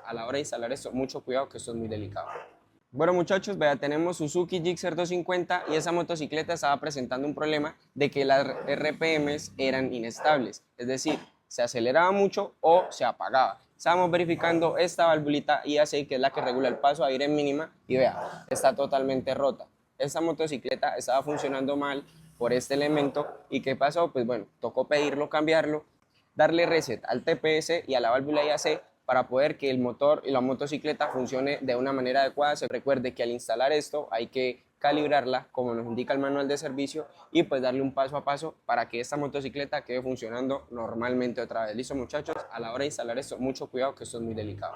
a la hora de instalar esto, mucho cuidado que esto es muy delicado. Bueno muchachos, vea, tenemos Suzuki Gixxer 250 y esa motocicleta estaba presentando un problema de que las RPMs eran inestables, es decir, se aceleraba mucho o se apagaba. Estábamos verificando esta valvulita IAC, que es la que regula el paso a aire mínima, y vea, está totalmente rota. Esta motocicleta estaba funcionando mal por este elemento, y ¿qué pasó? Pues bueno, tocó pedirlo, cambiarlo, darle reset al TPS y a la válvula IAC para poder que el motor y la motocicleta funcione de una manera adecuada. Se recuerde que al instalar esto hay que calibrarla como nos indica el manual de servicio y pues darle un paso a paso para que esta motocicleta quede funcionando normalmente otra vez. Listo muchachos, a la hora de instalar esto, mucho cuidado que esto es muy delicado.